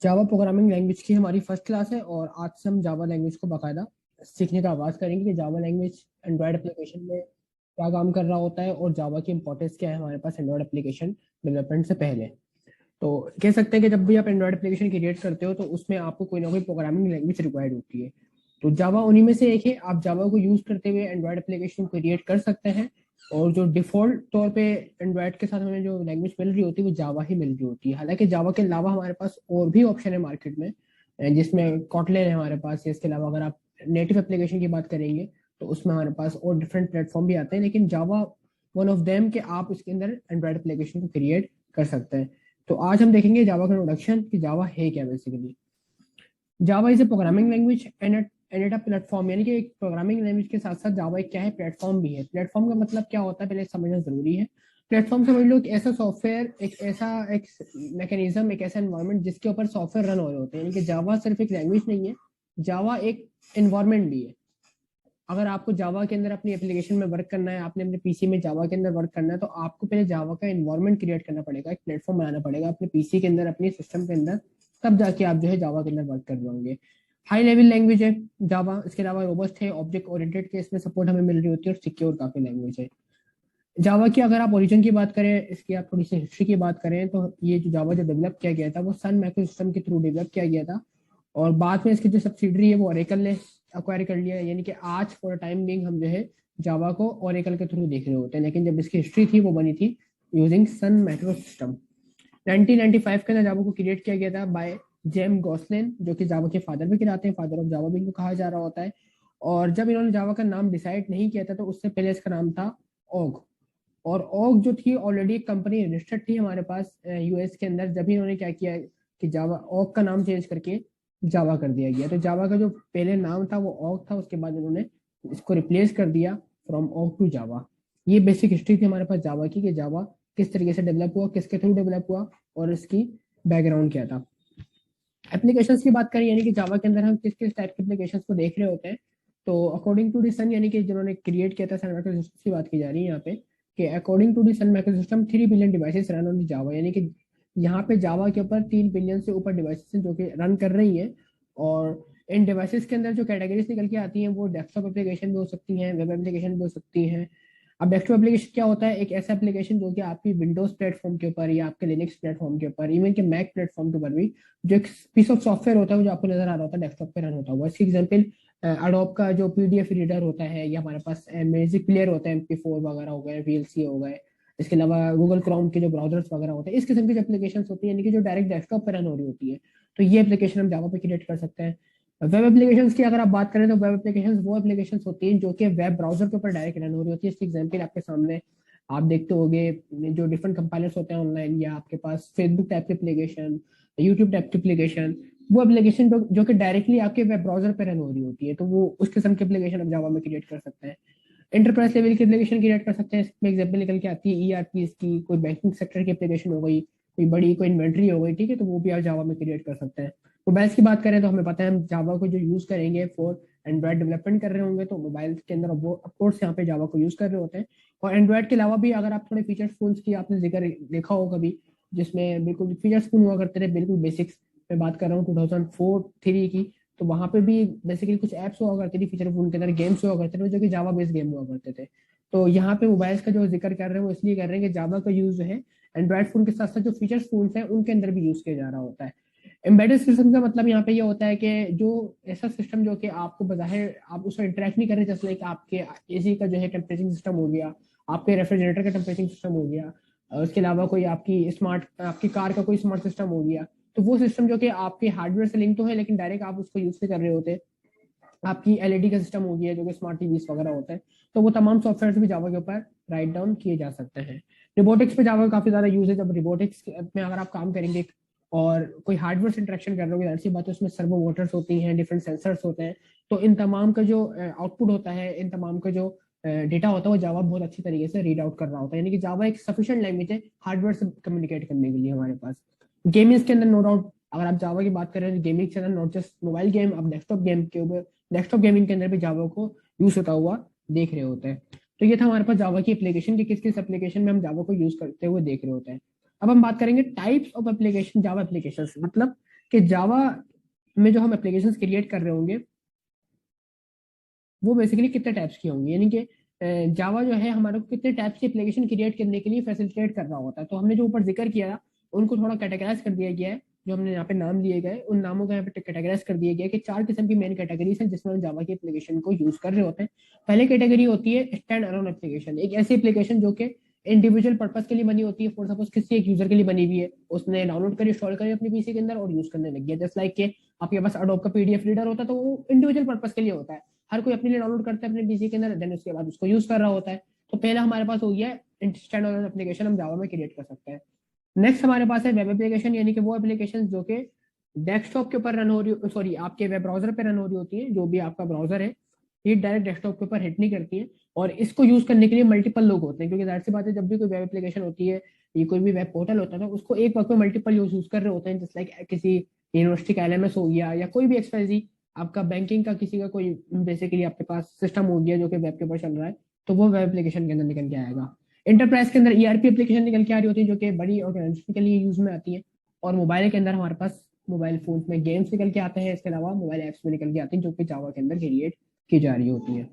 Java programming language की हमारी first class है और आज से हम जावा लैंग्वेज को बाकायदा सीखने का आगाज करेंगे कि जावा लैंग्वेज एंड्रॉयड एप्लीकेशन में क्या काम कर रहा होता है और जावा की इंपॉर्टेंस क्या है हमारे पास एंड्रॉयड एप्लीकेशन डेवलपमेंट से पहले। तो कह सकते हैं कि जब भी आप एंड्रॉयड एप्लीकेशन क्रिएट करते हो तो उसमें आपको कोई ना कोई प्रोग्रामिंग लैंग्वेज रिक्वायर्ड होती है। तो जावा उन्हीं में से एक है। आप जावा को यूज करते हुए एंड्रॉयड एप्लीकेशन क्रिएट कर सकते हैं और जो डिफॉल्ट तौर पे एंड्रॉयड के साथ हमें जो लैंग्वेज मिल रही होती है वो जावा ही मिल रही होती है। हालांकि जावा के अलावा हमारे पास और भी ऑप्शन है मार्केट में, जिसमें कॉटलिन है हमारे पास। इसके अलावा अगर आप नेटिव एप्लीकेशन की बात करेंगे तो उसमें हमारे पास और डिफरेंट प्लेटफॉर्म भी आते हैं, लेकिन जावा वन ऑफ देम के आप इसके अंदर एंड्रॉयड एप्लीकेशन को क्रिएट कर सकते हैं। तो आज हम देखेंगे जावा का इंट्रोडक्शन कि जावा है क्या basically. Java is a programming language and a platform, यानी कि एक प्रोग्रामिंग लैंग्वेज के साथ साथ जावा एक क्या है, प्लेटफॉर्म भी है। प्लेटफॉर्म का मतलब क्या होता है पहले समझना जरूरी है। प्लेटफॉर्म समझ लो एक ऐसा सॉफ्टवेयर, एक मैकेनिज्म, एक ऐसा एनवायरनमेंट जिसके ऊपर सॉफ्टवेयर रन हो रहे होते हैं। यानी कि जावा सिर्फ एक लैंग्वेज नहीं है, जावा एक एनवायरनमेंट भी है। अगर आपको जावा के अंदर अपनी एप्लीकेशन में वर्क करना है, आपने अपने पीसी में जावा के अंदर वर्क करना है, तो आपको पहले जावा का एनवायरनमेंट क्रिएट करना पड़ेगा, एक प्लेटफॉर्म बनाना पड़ेगा अपने पीसी के अंदर, अपने सिस्टम के अंदर। तब जाके आप जो है जावा के अंदर वर्क कर रहे होंगे। हाई लेवल लैंग्वेज है जावा। इसके अलावा रोबस्ट है, ऑब्जेक्ट ओरिएंटेड के इसमें सपोर्ट हमें मिल रही होती है और सिक्योर काफी लैंग्वेज है। जावा की अगर आप ओरिजिन की बात करें, इसकी आप थोड़ी सी हिस्ट्री की बात करें, तो ये जो जावा जो डेवलप किया गया था वो सन माइक्रो सिस्टम के थ्रू डेवलप किया गया था और बाद में इसकी जो सब्सिडरी है वो ओरेकल ने अक्वायर कर लिया है। यानी कि आज फॉर टाइम बिंग हम जो है जावा को ओरेकल के थ्रू देख रहे होते हैं, लेकिन जब इसकी हिस्ट्री थी वो बनी थी यूजिंग सन माइक्रो सिस्टम। 1995 के अंदर जावा को क्रिएट किया गया था बाय जेम गॉसलिन, जो कि जावा के फादर भी कहलाते हैं, फादर ऑफ जावा भी इनको कहा जा रहा होता है। और जब इन्होंने जावा का नाम डिसाइड नहीं किया था तो उससे पहले इसका नाम था ओग। और ओग जो थी ऑलरेडी एक कंपनी रजिस्टर्ड थी हमारे पास यूएस के अंदर। जब इन्होंने क्या किया कि जावा ओग का नाम चेंज करके जावा कर दिया गया। तो जावा का जो पहले नाम था वो ओग था, उसके बाद इन्होंने इसको रिप्लेस कर दिया फ्रॉम ओग टू जावा। ये बेसिक हिस्ट्री थी हमारे पास जावा की, कि जावा किस तरीके से डेवलप हुआ, किसके थ्रू डेवलप हुआ और इसकी बैकग्राउंड क्या था। एप्लीकेशंस की बात करें, यानी कि जावा के अंदर हम किस किस टाइप के एप्लीकेशंस को देख रहे होते हैं, तो अकॉर्डिंग टू दी सन, यानी कि जिन्होंने क्रिएट किया था सन माइक्रो सिस्टम की बात की जा रही है यहाँ पे, कि according to the Sun micro system 3 billion devices run on Java. यानी कि यहाँ पे जावा के ऊपर 3 बिलियन से ऊपर डिवाइसेस हैं जो कि रन कर रही हैं। और इन डिवाइसेस के अंदर जो कैटेगरीज निकल के आती हैं वो डेस्कटॉप एप्लीकेशन भी हो सकती हैं, वेब एप्लीकेशन भी हो सकती हैं। अब डेस्कटॉप एप्लीकेशन क्या होता है, एक ऐसा एप्लीकेशन जो कि आपकी विंडोज प्लेटफॉर्म के ऊपर या आपके लिनक्स प्लेटफॉर्म के ऊपर, इवन के मैक प्लेटफॉर्म के ऊपर भी जो एक पीस ऑफ सॉफ्टवेयर होता है वो जो आपको नजर आ रहा होता है डेस्कटॉप पे रन होता हुआ। इसकी एग्जांपल अडोब का जो पीडीएफ रीडर होता है, या हमारे पास म्यूजिक प्लेयर होता है, MP4 वगैरह हो गए, VLC हो गए। इसके अलावा गूगल क्रोम के जो ब्राउजर्स वगैरह होते हैं, इस किस्म की जो एप्लीकेशन होती है, यानी कि जो डायरेक्ट डेस्कटॉप पर रन हो रही होती है, तो ये एप्लीकेशन हम जावा पे क्रिएट कर सकते हैं। वेब एप्लीकेशंस की अगर आप बात करें तो वेब एप्लीकेशंस वो एप्लीकेशंस होती हैं जो कि वेब ब्राउजर के ऊपर डायरेक्ट रन हो रही होती है। इसकी एग्जांपल आपके सामने आप देखते होंगे, जो डिफरेंट कंपाइलर्स होते हैं ऑनलाइन, या आपके पास फेसबुक टाइप की एप्लीकेशन, यूट्यूब टाइप की एप्लीकेशन, वो एप्लीकेशन जो कि डायरेक्टली आपके वेब ब्राउजर पे रन हो रही होती है, तो वो उस किस्म की एप्लीकेशन हम जावा में क्रिएट कर सकते हैं। एंटरप्राइज लेवल की एप्लीकेशन क्रिएट कर सकते हैं। इसमें एग्जाम्पल निकल के आती है ERP की, कोई बैंकिंग सेक्टर की एप्लीकेशन हो गई, कोई बड़ी कोई इन्वेंट्री हो गई, ठीक है, तो वो भी आप जावा में क्रिएट कर सकते हैं। मोबाइल्स की बात करें तो हमें पता है हम जावा को जो यूज करेंगे फॉर एंड्रॉइड डेवलपमेंट कर रहे होंगे, तो मोबाइल के अंदर वो ऑफकोर्स यहाँ पे जावा को यूज कर रहे होते हैं। और एंड्रॉइड के अलावा भी अगर आप थोड़े फीचर फोन्स की आपने जिक्र देखा हो कभी, जिसमें बिल्कुल फीचर फोन हुआ करते थे, बिल्कुल बेसिक्स में बात कर रहा हूँ 2004-3 की, तो वहां पे भी बेसिकली कुछ एप्स हुआ करती थी फीचर फोन के अंदर, गेम्स हुआ करते थे जो कि जावा बेस्ड गेम हुआ करते थे। तो यहाँ पे मोबाइल्स का जो जिक्र कर रहे हैं वो इसलिए कर रहे हैं कि जावा का यूज जो है एंड्रॉइड फोन के साथ साथ जो फीचर फोन है उनके अंदर भी यूज किया जा रहा होता है। एम्बेडेड सिस्टम का मतलब यहाँ पे ये होता है कि जो ऐसा सिस्टम जो कि आपको बजाय आप उससे इंटरेक्ट नहीं कर रहे, जैसे लाइक आपके एसी का जो है टेम्परेचर सिस्टम हो गया, आपके रेफ्रिजरेटर का टेम्परेचर सिस्टम हो गया, उसके अलावा कोई आपकी कार का कोई स्मार्ट सिस्टम हो गया। तो वो सिस्टम जो कि आपके हार्डवेयर से लिंक तो है लेकिन डायरेक्ट आप उसको यूज नहीं कर रहे होते। आपकी एलईडी का सिस्टम हो गया जो कि स्मार्ट टीवीज वगैरह होता है, तो वो तमाम सॉफ्टवेयर भी जावा के ऊपर राइट डाउन किए जा सकते हैं। रिबोटिक्स पे जावा का काफी ज्यादा यूज है। जब रिबोटिक्स में अगर आप काम करेंगे और कोई हार्डवेयर से इंटरेक्शन कर रहे हो, ऐसी बात है, उसमें सर्वो मोटर्स होती हैं, डिफरेंट सेंसर्स होते हैं, तो इन तमाम का जो आउटपुट होता है, इन तमाम का जो डेटा होता है वो जावा बहुत अच्छी तरीके से रीड आउट कर रहा होता है। यानी कि जावा एक सफिशिएंट लैंग्वेज है हार्डवेयर से कम्युनिकेट करने के लिए हमारे पास। गेमिंग के अंदर नो डाउट अगर आप जावा की बात करें तो गेमिंग के अंदर नॉट जस्ट मोबाइल गेम, आप डेस्कटॉप गेम के ऊपर, डेस्कटॉप गेमिंग के अंदर भी जावा को यूज होता हुआ देख रहे होते हैं। तो ये था हमारे पास जावा की एप्लीकेशन, कि किस किस एप्लीकेशन में हम जावा को यूज करते हुए देख रहे होते हैं। अब हम बात करेंगे types of application, Java application, मतलब कि जावा में जो हम एप्लीकेशन क्रिएट कर रहे होंगे वो बेसिकली कितने टाइप्स की होंगी, यानी कि जावा जो है हमारे को कितने टाइप्स की एप्लीकेशन क्रिएट करने के लिए फैसिलिटेट कर रहा होता है। तो हमने जो ऊपर जिक्र किया उनको थोड़ा कैटेगराइज कर दिया गया है, जो हमने यहाँ पे नाम दिए गए उन नामों को यहाँ पे कैटेगराइज कर दिया गया है कि 4 किस्म की मेन कैटेगरीज हैं जिसमें हम जावा की एप्लीकेशन को यूज कर रहे होते हैं। पहले कैटेगरी होती है स्टैंड अलोन एप्लीकेशन, एक ऐसी एप्लीकेशन जो कि इंडिविजुअल पर्पज के लिए बनी होती है। फॉर सपोज किसी एक यूजर के लिए बनी हुई है, उसने डाउनलोड करी, इंस्टॉल करी अपने पीसी के अंदर और यूज करने लग गया। जस्ट लाइक के आपके पास अडोब का पीडीएफ रीडर होता है, तो वो इंडिविजुअल पर्पज के लिए होता है, हर कोई अपने लिए डाउनलोड करता है अपने पीसी के अंदर, देन उसके बाद उसको यूज कर रहा होता है। तो पहला हमारे पास हो गया स्टैंड अलोन एप्लीकेशन, हम जावा में क्रिएट कर सकते हैं। नेक्स्ट हमारे पास है वेब एप्लीकेशन, यानी कि वो एप्लीकेशन जो कि डेस्कटॉप के ऊपर रन हो रही, सॉरी आपके वेब ब्राउजर पे रन हो रही होती है। जो भी आपका ब्राउजर है ये डायरेक्ट डेस्कटॉप के ऊपर हिट नहीं करती है, और इसको यूज करने के लिए मल्टीपल लोग होते हैं, क्योंकि जाहिर सी बात है जब भी कोई वेब एप्लीकेशन होती है, ये कोई भी वेब पोर्टल होता है, तो उसको एक वक्त में मल्टीपल यूज कर रहे होते हैं। जस्ट लाइक किसी यूनिवर्सिटी का एलएमएस हो गया, या कोई भी एक्सपायरी आपका बैंकिंग का किसी का कोई बेसिकली आपके पास सिस्टम हो गया जो कि वेब के ऊपर चल रहा है, तो वो वेब एप्लीकेशन के अंदर निकल के आएगा। इंटरप्राइज के अंदर ईआरपी एप्लीकेशन निकल के आ रही होती है, जो कि बड़ी ऑर्गेनाइजेशन के लिए यूज में आती है। और मोबाइल के अंदर हमारे पास मोबाइल फोन में गेम्स निकल के आते हैं, इसके अलावा मोबाइल एप्स में निकल के आती हैं जो कि जावा के अंदर क्रिएट की जा रही होती है।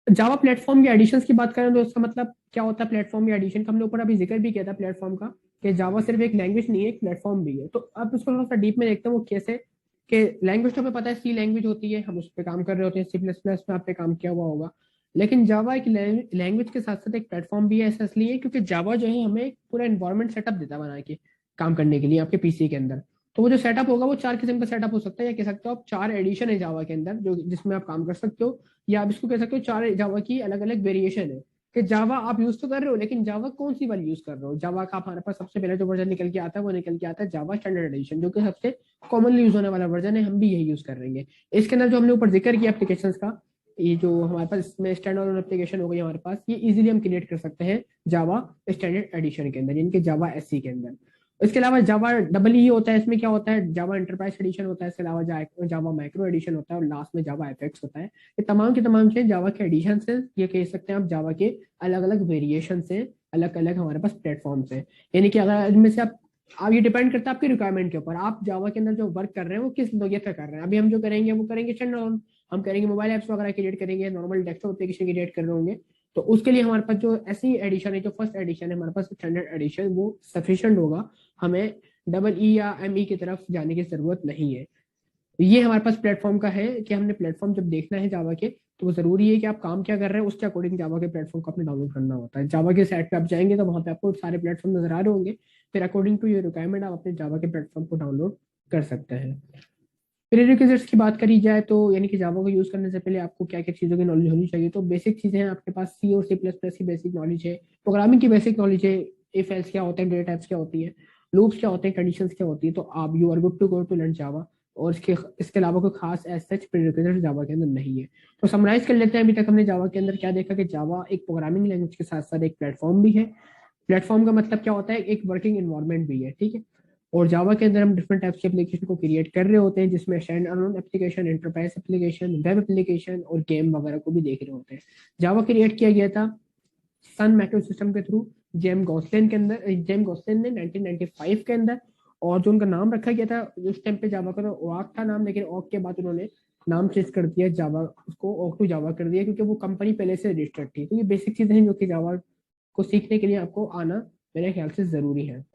जावा प्लेटफॉर्म के एडिशंस की बात करें तो उसका मतलब क्या होता है प्लेटफॉर्म या एडिशन का, हमने ऊपर अभी जिक्र भी किया था प्लेटफॉर्म का, कि जावा सिर्फ एक लैंग्वेज नहीं है, एक प्लेटफॉर्म भी है। तो अब उसको थोड़ा सा डीप में देखते हैं वो कैसे, कि लैंग्वेज तो हमें पता है सी लैंग्वेज होती है, हम उस पर काम कर रहे होते हैं, C++ में आप पे काम किया हुआ होगा। लेकिन जावा एक लैंग्वेज के साथ साथ एक प्लेटफॉर्म भी है। ऐसा इसलिए क्योंकि जावा जो है हमें पूरा एनवायरमेंट सेटअप देता है बना के काम करने के लिए आपके पीसी के अंदर। तो वो जो सेटअप होगा वो 4 किस्म का सेटअप हो सकता है, या कह सकते हो आप 4 एडिशन है जावा के अंदर जो जिसमें आप काम कर सकते हो, या आप इसको कह सकते हो 4 जावा की अलग अलग वेरिएशन है। कि जावा आप यूज तो कर रहे हो, लेकिन जावा कौन सी वाली यूज कर रहे हो। जावा का हमारे पास सबसे पहले जो वर्जन निकल के आता है वो निकल के आता है जावा स्टैंडर्ड एडिशन, जो कि सबसे कॉमनली यूज होने वाला वर्जन है, हम भी यही यूज कर रहे हैं। इसके अंदर जो हमने ऊपर जिक्र किया एप्लीकेशन का, ये जो हमारे पास इसमें स्टैंड ऑन एप्लीकेशन हो गई हमारे पास, ये इजीली हम क्रिएट कर सकते हैं जावा स्टैंडर्ड एडिशन के अंदर, यानी कि जावा एससी के अंदर। इसके अलावा जावा डबल ई होता है, इसमें क्या होता है जावा एंटरप्राइज एडिशन होता है, इसके अलावा जावा माइक्रो एडिशन होता है, और लास्ट में जावा एफएक्स होता है। ये तमाम की तमाम चीजें जावा के एडिशन से, ये कह सकते हैं आप जावा के अलग अलग वेरिएशन से, अलग अलग हमारे पास प्लेटफॉर्म से। यानी कि अगर इनमें से आप ये डिपेंड करता है आपकी रिक्वायरमेंट के ऊपर, आप जावा के अंदर जो वर्क कर रहे हैं वो किस नोयत का कर रहे हैं। अभी हम जो करेंगे वो करेंगे स्टैंडअलोन, हम करेंगे मोबाइल एप्स वगैरह क्रिएट करेंगे, नॉर्मल डेस्कटॉप एप्लीकेशन क्रिएट कर रहे होंगे। तो उसके लिए हमारे पास जो ऐसी एडिशन है, जो फर्स्ट एडिशन है हमारे पास स्टैंडर्ड एडिशन, वो सफिशिएंट होगा, हमें डबल ई या एम ई की तरफ जाने की जरूरत नहीं है। ये हमारे पास प्लेटफॉर्म का है कि हमने प्लेटफॉर्म जब देखना है जावा के, तो वो जरूरी है कि आप काम क्या कर रहे हैं उसके अकॉर्डिंग जावा के प्लेटफॉर्म को आपने डाउनलोड करना होता है। जावा के साइट पे आप जाएंगे तो वहां पे आपको सारे प्लेटफॉर्म नजर आ रहे होंगे, फिर अकॉर्डिंग टू योर रिक्वायरमेंट आप अपने जावा के प्लेटफॉर्म को डाउनलोड कर सकते हैं। प्रीरिक्विजिट्स की बात करी जाए तो, यानी कि जावा को यूज करने से पहले आपको क्या क्या चीजों की नॉलेज होनी चाहिए, तो बेसिक चीजें हैं आपके पास, सी और C++ की बेसिक नॉलेज है, प्रोग्रामिंग की बेसिक नॉलेज है, इफ एल्स क्या होते हैं, डेटा टाइप्स क्या होती है, लूप्स क्या होते हैं, कंडीशंस क्या होती है, तो आप you are good to go to learn Java. और इसके अलावा कोई खास एज सच प्रीरिक्विजिट्स जावा के अंदर नहीं है। तो समराइज कर लेते हैं अभी तक हमने जावा के अंदर क्या देखा, कि जावा एक प्रोग्रामिंग लैंग्वेज के साथ साथ एक प्लेटफॉर्म भी है। प्लेटफॉर्म का मतलब क्या होता है, एक वर्किंग एनवायरनमेंट भी है, ठीक है। और जावा के अंदर हम डिफरेंट टाइप्स के एप्लीकेशन को क्रिएट कर रहे होते हैं, जिसमें stand alone application, enterprise application, web application और गेम वगैरह को भी देख रहे होते हैं। जावा क्रिएट किया गया था सन मैक्रो सिस्टम के थ्रू, जेम गॉसलिन ने 1995 के अंदर। और जो उनका नाम रखा गया था उस टाइम पे जावा का तो ओआक था नाम, लेकिन ओआक के बाद उन्होंने नाम चेंज कर दिया, जावा उसको ओक टू जावा कर दिया, क्योंकि वो कंपनी पहले से रजिस्टर्ड थी। तो ये बेसिक चीजें हैं जो कि जावा को सीखने के लिए आपको आना मेरे ख्याल से जरूरी है।